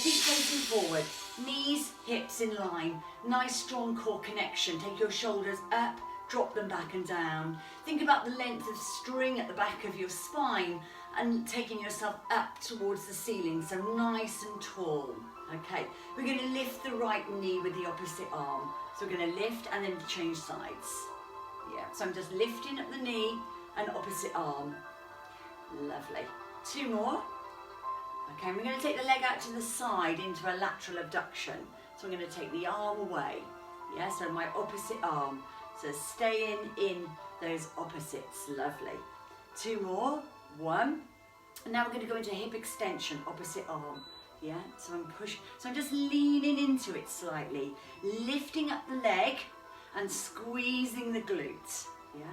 keep facing forward. Knees, hips in line. Nice strong core connection. Take your shoulders up, drop them back and down. Think about the length of string at the back of your spine and taking yourself up towards the ceiling, so nice and tall. Okay, we're going to lift the right knee with the opposite arm. So we're going to lift and then change sides. Yeah, so I'm just lifting up the knee and opposite arm. Lovely. 2 more. Okay, and we're going to take the leg out to the side into a lateral abduction. So I'm going to take the arm away. Yeah, so my opposite arm. So staying in those opposites. Lovely. 2 more. 1. And now we're going to go into hip extension, opposite arm. Yeah, so I'm just leaning into it slightly, lifting up the leg and squeezing the glutes. Yeah,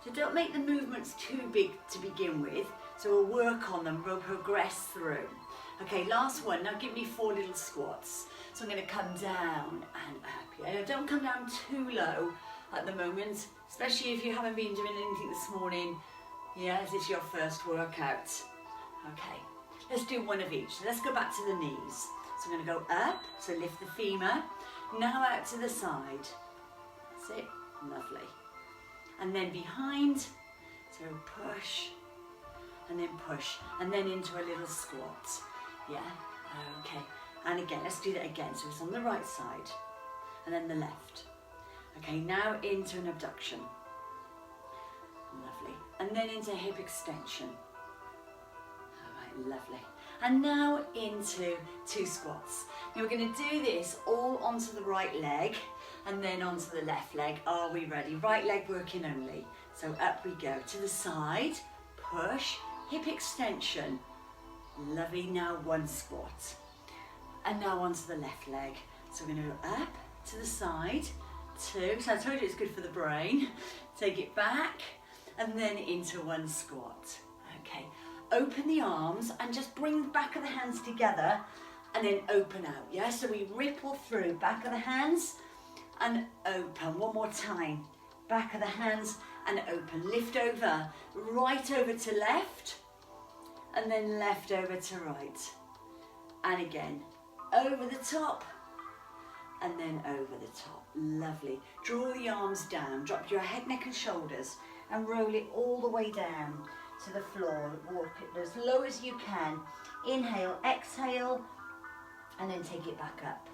so don't make the movements too big to begin with. So we'll work on them, we'll progress through. Okay, last one. Now give me 4 little squats. So I'm going to come down and up. Yeah, don't come down too low at the moment, especially if you haven't been doing anything this morning. Yeah, this is your first workout. Okay, let's do one of each. So let's go back to the knees. So I'm going to go up, so lift the femur. Now out to the side. That's it, lovely. And then behind, so push, and then into a little squat. Yeah, okay. And again, let's do that again. So it's on the right side, and then the left. Okay, now into an abduction. Lovely. And then into hip extension. All right, lovely. And now into 2 squats. Now we're going to do this all onto the right leg and then onto the left leg. Are we ready? Right leg working only. So up we go to the side, push, hip extension. Lovely, now 1 squat. And now onto the left leg. So we're going to go up to the side, 2. So I told you it's good for the brain. Take it back and then into 1 squat. Okay. Open the arms and just bring the back of the hands together and then open out, yeah? So we ripple through, back of the hands and open. One more time. Back of the hands and open. Lift over, right over to left and then left over to right. And again, over the top and then over the top. Lovely. Draw the arms down, drop your head, neck and shoulders and roll it all the way down to the floor. Walk it as low as you can. Inhale, exhale, and then take it back up.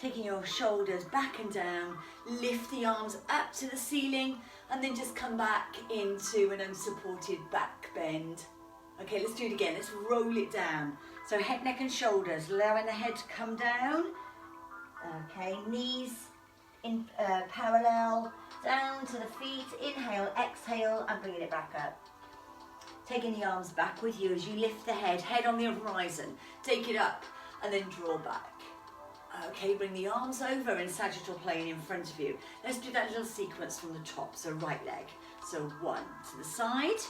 Taking your shoulders back and down, lift the arms up to the ceiling, and then just come back into an unsupported back bend. Okay, let's do it again. Let's roll it down. So head, neck, and shoulders, allowing the head to come down. Okay, knees in parallel, down to the feet. Inhale, exhale, and bringing it back up. Taking the arms back with you as you lift the head, head on the horizon. Take it up and then draw back. Okay, bring the arms over in sagittal plane in front of you. Let's do that little sequence from the top. So right leg. So 1 to the side,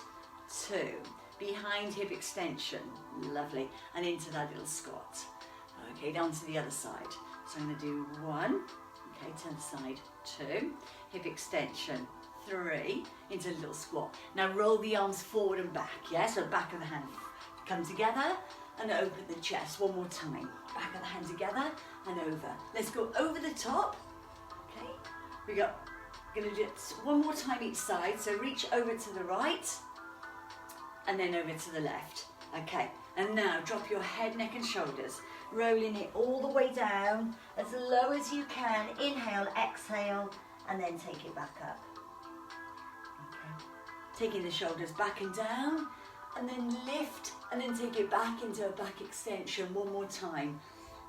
2, behind hip extension. Lovely. And into that little squat. Okay, down to the other side. So I'm going to do 1, okay, turn the side, 2, hip extension, 3, into a little squat. Now roll the arms forward and back, yeah? So back of the hand come together and open the chest. One more time. Back of the hand together and over. Let's go over the top. Okay, we're going to do it 1 more time each side. So reach over to the right and then over to the left. Okay, and now drop your head, neck and shoulders. Rolling it all the way down as low as you can. Inhale, exhale, and then take it back up. Okay. Taking the shoulders back and down, and then lift, and then take it back into a back extension 1 more time.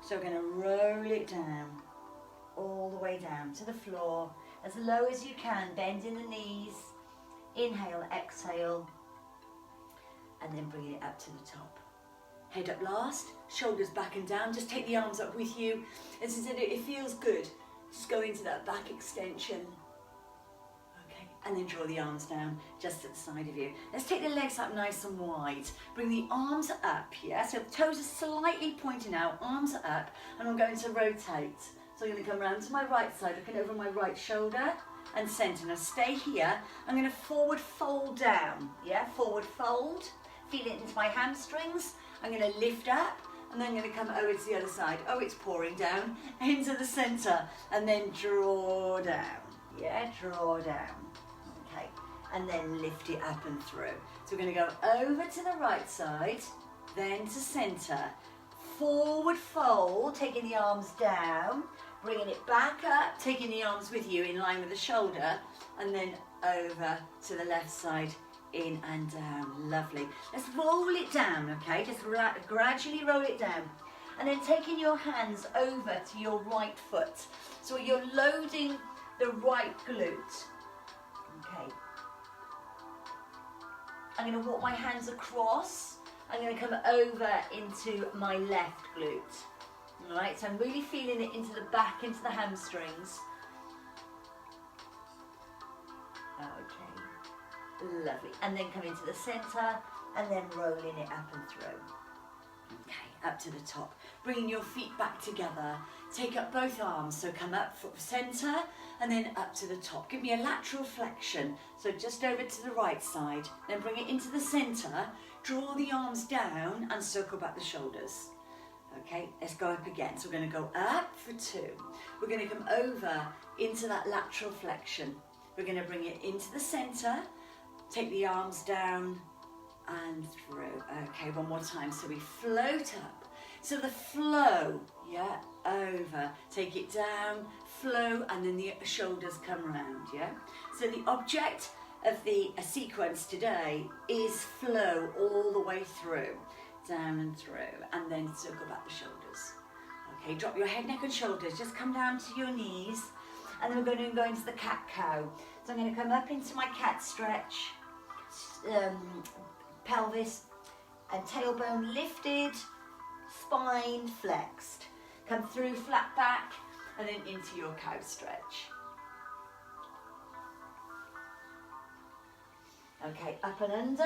So we're going to roll it down, all the way down to the floor, as low as you can, bending the knees. Inhale, exhale, and then bring it up to the top. Head up last, shoulders back and down. Just take the arms up with you. As I said, it feels good. Just go into that back extension. Okay, and then draw the arms down just at the side of you. Let's take the legs up nice and wide. Bring the arms up, yeah? So toes are slightly pointing out, arms are up, and I'm going to rotate. So I'm going to come around to my right side, looking over my right shoulder and centre. Now stay here. I'm going to forward fold down, yeah? Forward fold. Feel it into my hamstrings. I'm going to lift up and then I'm going to come over to the other side. Oh, it's pouring down into the centre, and then draw down. Yeah, draw down. Okay, and then lift it up and through. So we're going to go over to the right side, then to centre. Forward fold, taking the arms down, bringing it back up, taking the arms with you in line with the shoulder, and then over to the left side, in and down. Lovely. Let's roll it down, okay? Just gradually roll it down. And then taking your hands over to your right foot. So you're loading the right glute. Okay. I'm going to walk my hands across. I'm going to come over into my left glute. All right, so I'm really feeling it into the back, into the hamstrings. Okay, lovely. And then come into the centre, and then rolling it up and through. Okay, up to the top. Bringing your feet back together. Take up both arms, so come up for centre, and then up to the top. Give me a lateral flexion, so just over to the right side. Then bring it into the centre. Draw the arms down and circle back the shoulders. Okay, let's go up again. So we're going to go up for 2. We're going to come over into that lateral flexion. We're going to bring it into the centre, take the arms down and through. Okay, one more time. So we float up. So the flow, yeah, over. Take it down, flow, and then the shoulders come round, yeah? So the object of the sequence today is flow all the way through, down and through, and then circle back the shoulders. Okay, drop your head, neck and shoulders, just come down to your knees, and then we're going to go into the cat-cow. So I'm going to come up into my cat stretch, pelvis and tailbone lifted, spine flexed. Come through flat back, and then into your cow stretch. Okay, up and under,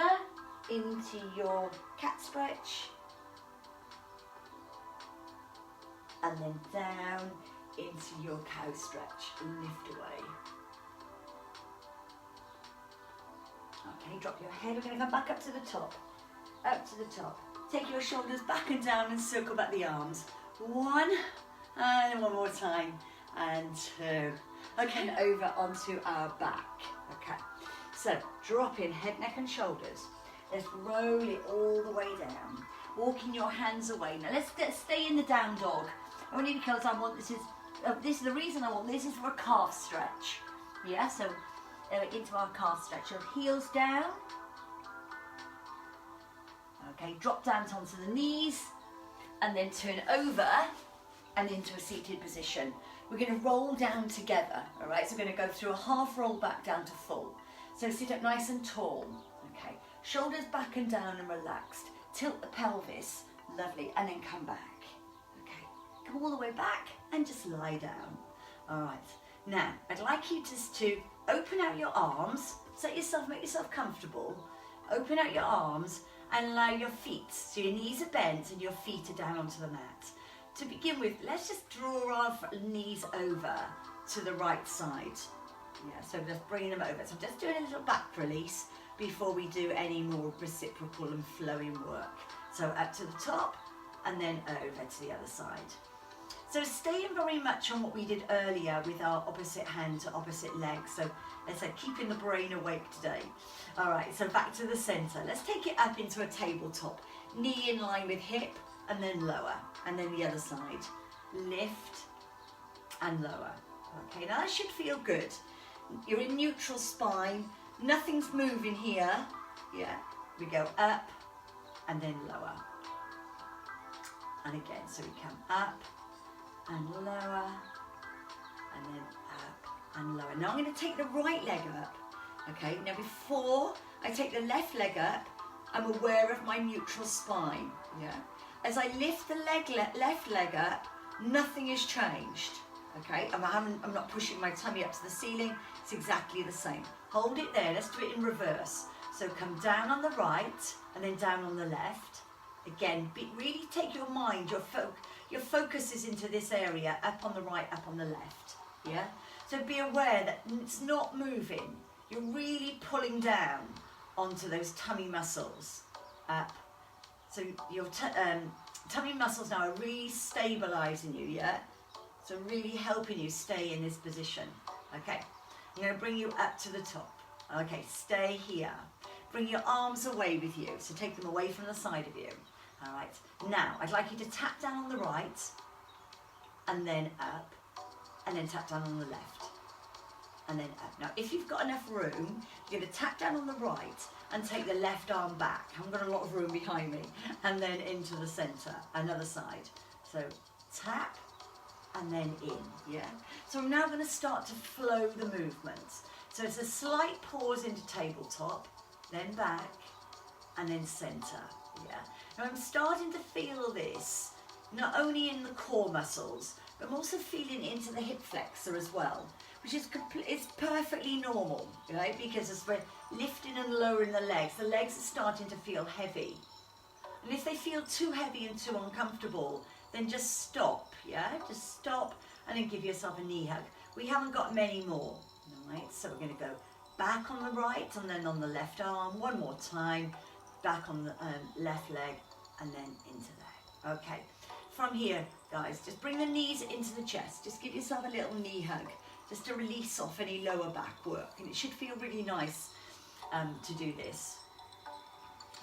into your cat stretch, and then down into your cow stretch, lift away. Okay, drop your head, we're going to come back up to the top, Take your shoulders back and down and circle back the arms. 1, and one more time, and 2. Okay, and over onto our back, okay. So, drop in head, neck and shoulders. Let's roll it all the way down. Walking your hands away. Now let's stay in the down dog. Only because I want this is the reason I want this is for a calf stretch. Yeah, so into our calf stretch. Your heels down. Okay, drop down onto the knees and then turn over and into a seated position. We're going to roll down together, all right? So we're going to go through a half roll back down to full. So sit up nice and tall, okay? Shoulders back and down and relaxed. Tilt the pelvis, lovely, and then come back, okay? Come all the way back and just lie down. All right, now I'd like you just to open out your arms, make yourself comfortable, open out your arms and allow your feet, so your knees are bent and your feet are down onto the mat. To begin with, let's just draw our knees over to the right side. Yeah, so just bringing them over. So I'm just doing a little back release before we do any more reciprocal and flowing work. So up to the top and then over to the other side. So staying very much on what we did earlier with our opposite hand to opposite leg. So let's say keeping the brain awake today. All right, so back to the center. Let's take it up into a tabletop. Knee in line with hip and then lower. And then the other side. Lift and lower. Okay, now that should feel good. You're in neutral spine. Nothing's moving here. Yeah, we go up and then lower. And again, so we come up and lower, and then up and lower. Now I'm going to take the right leg up, okay? Now before I take the left leg up, I'm aware of my neutral spine, yeah? As I lift the left leg up, nothing has changed, okay? I'm not pushing my tummy up to the ceiling, it's exactly the same. Hold it there, let's do it in reverse. So come down on the right, and then down on the left. Again, really take your mind, your focus is into this area, up on the right, up on the left, yeah? So be aware that it's not moving. You're really pulling down onto those tummy muscles, up. So your tummy muscles now are really stabilizing you, yeah? So really helping you stay in this position. Okay, I'm going to bring you up to the top. Okay, stay here. Bring your arms away with you, so take them away from the side of you. All right, now I'd like you to tap down on the right, and then up, and then tap down on the left, and then up. Now, if you've got enough room, you're going to tap down on the right and take the left arm back. I've got a lot of room behind me, and then into the center, another side. So tap, and then in, yeah? So I'm now going to start to flow the movements. So it's a slight pause into tabletop, then back, and then center, yeah? Now I'm starting to feel this, not only in the core muscles, but I'm also feeling into the hip flexor as well, which is it's perfectly normal, right? Because as we're lifting and lowering the legs are starting to feel heavy. And if they feel too heavy and too uncomfortable, then just stop, yeah? Just stop and then give yourself a knee hug. We haven't got many more, all right? So we're going to go back on the right and then on the left arm. One more time. Back on the left leg and then into there. Okay. From here, guys, just bring the knees into the chest. Just give yourself a little knee hug just to release off any lower back work. And it should feel really nice to do this.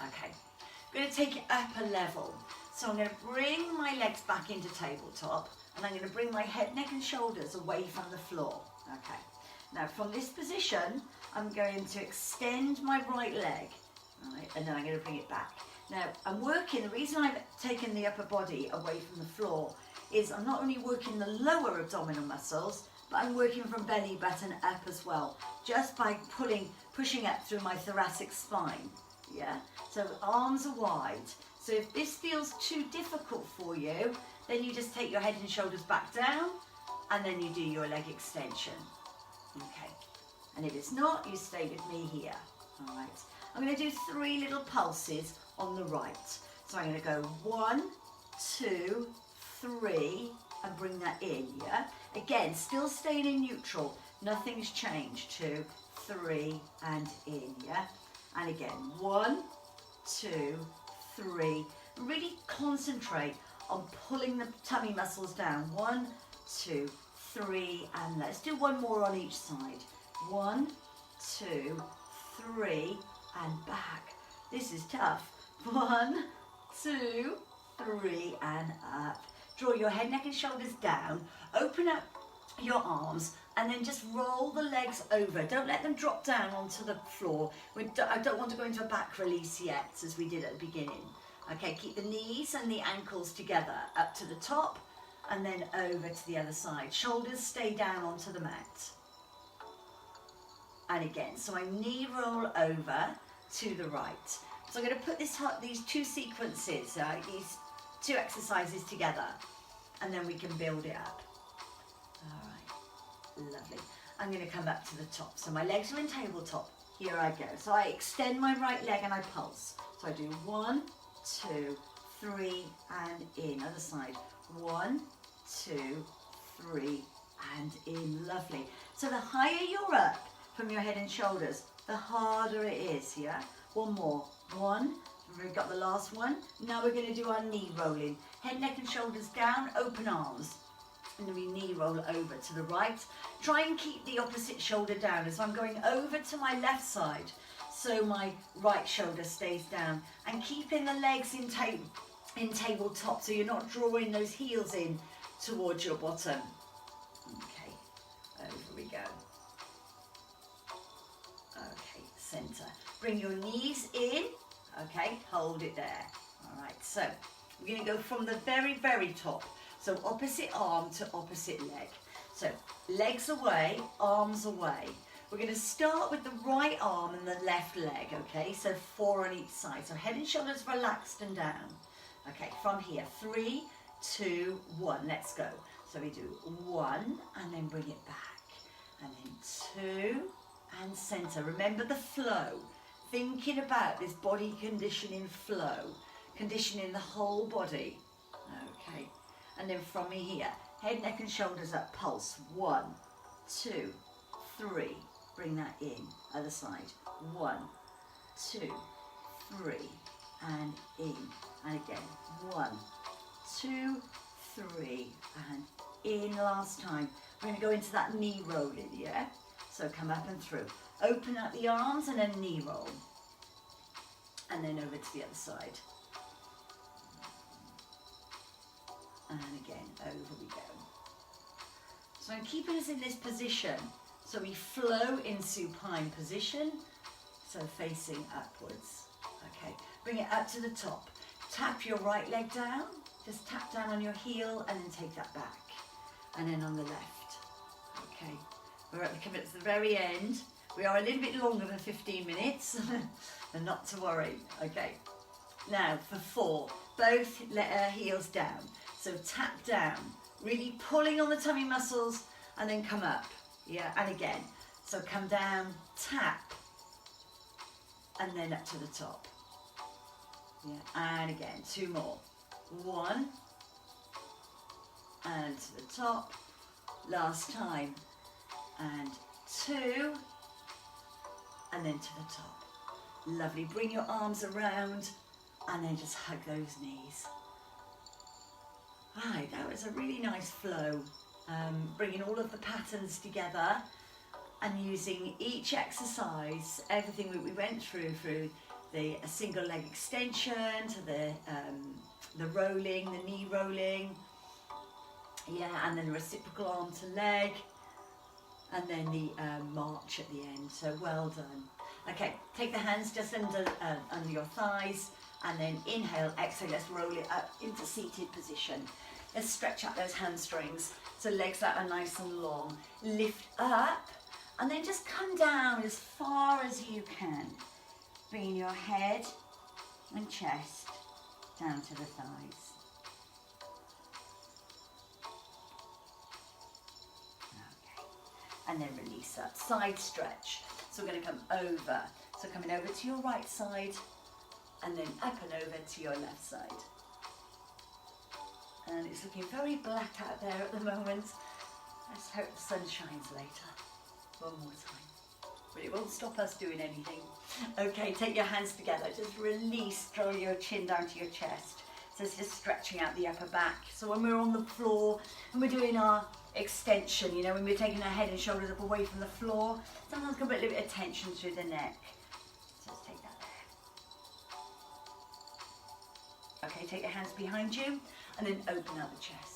Okay. I'm going to take it up a level. So I'm going to bring my legs back into tabletop, and I'm going to bring my head, neck and shoulders away from the floor. Okay. Now from this position, I'm going to extend my right leg, right, and then I'm going to bring it back. Now I'm working, the reason I've taken the upper body away from the floor is I'm not only working the lower abdominal muscles, but I'm working from belly button up as well, just by pushing up through my thoracic spine. Yeah, so arms are wide. So if this feels too difficult for you, then you just take your head and shoulders back down, and then you do your leg extension. Okay, and if it's not, you stay with me here. All right, I'm going to do 3 little pulses on the right. So I'm going to go 1, 2, 3, and bring that in, yeah? Again, still staying in neutral, nothing's changed. 2, 3, and in, yeah? And again, 1, 2, 3. Really concentrate on pulling the tummy muscles down. 1, 2, 3, and let's do one more on each side. 1, 2, 3, and back. This is tough. 1, 2, 3, and up. Draw your head, neck and shoulders down. Open up your arms and then just roll the legs over. Don't let them drop down onto the floor. I don't want to go into a back release yet, as we did at the beginning. Okay, keep the knees and the ankles together up to the top and then over to the other side. Shoulders stay down onto the mat. And again, so I knee roll over to the right. So I'm going to put these 2 sequences, these 2 exercises together, and then we can build it up. All right, lovely. I'm going to come up to the top. So my legs are in tabletop. Here I go. So I extend my right leg and I pulse. So I do 1, 2, 3, and in. Other side. 1, 2, 3, and in. Lovely. So the higher you're up from your head and shoulders, the harder it is, yeah? One more. 1. We've got the last one. Now we're going to do our knee rolling. Head, neck and shoulders down, open arms. And then we knee roll over to the right. Try and keep the opposite shoulder down as I'm going over to my left side, so my right shoulder stays down. And keeping the legs in tabletop, so you're not drawing those heels in towards your bottom. Okay, over we go. Okay, center. Bring your knees in. Okay, hold it there. All right, so we're going to go from the very, very top. So opposite arm to opposite leg. So legs away, arms away. We're going to start with the right arm and the left leg, okay? So 4 on each side. So head and shoulders relaxed and down. Okay, from here, 3, 2, 1. Let's go. So we do 1 and then bring it back. And then 2 and center. Remember the flow. Thinking about this body conditioning flow. Conditioning the whole body. Okay. And then from here, head, neck and shoulders up, pulse. 1, 2, 3. Bring that in. Other side. 1, 2, 3. And in. And again. 1, 2, 3, and in last time. We're going to go into that knee rolling, yeah? So come up and through. Open up the arms and then knee roll. And then over to the other side. And again, over we go. So I'm keeping us in this position. So we flow in supine position. So facing upwards. Okay, bring it up to the top. Tap your right leg down. Just tap down on your heel and then take that back. And then on the left. Okay, we're coming to the very end. We are a little bit longer than 15 minutes, and not to worry. Okay, now for 4, both heels down. So tap down, really pulling on the tummy muscles, and then come up. Yeah, and again. So come down, tap, and then up to the top. Yeah, and again, 2 more. 1, and to the top. Last time, and 2, and then to the top. Lovely. Bring your arms around, and then just hug those knees. Right, that was a really nice flow. Bringing all of the patterns together and using each exercise, everything that we went through the single leg extension to the rolling, the knee rolling, yeah, and then the reciprocal arm to leg, and then the march at the end. So well done. Okay, take the hands just under your thighs, and then inhale, exhale. Let's roll it up into seated position. Let's stretch out those hamstrings so legs that are nice and long. Lift up, and then just come down as far as you can. Bringing your head and chest down to the thighs. And then release up, side stretch. So we're going to come over. So coming over to your right side, and then up and over to your left side. And it's looking very black out there at the moment. Let's hope the sun shines later. One more time. But it won't stop us doing anything. Okay, take your hands together. Just release, draw your chin down to your chest. So it's just stretching out the upper back. So when we're on the floor and we're doing our extension, you know, when we're taking our head and shoulders up away from the floor, sometimes can put a little bit of tension through the neck. So just take that there. Okay, take your hands behind you and then open out the chest.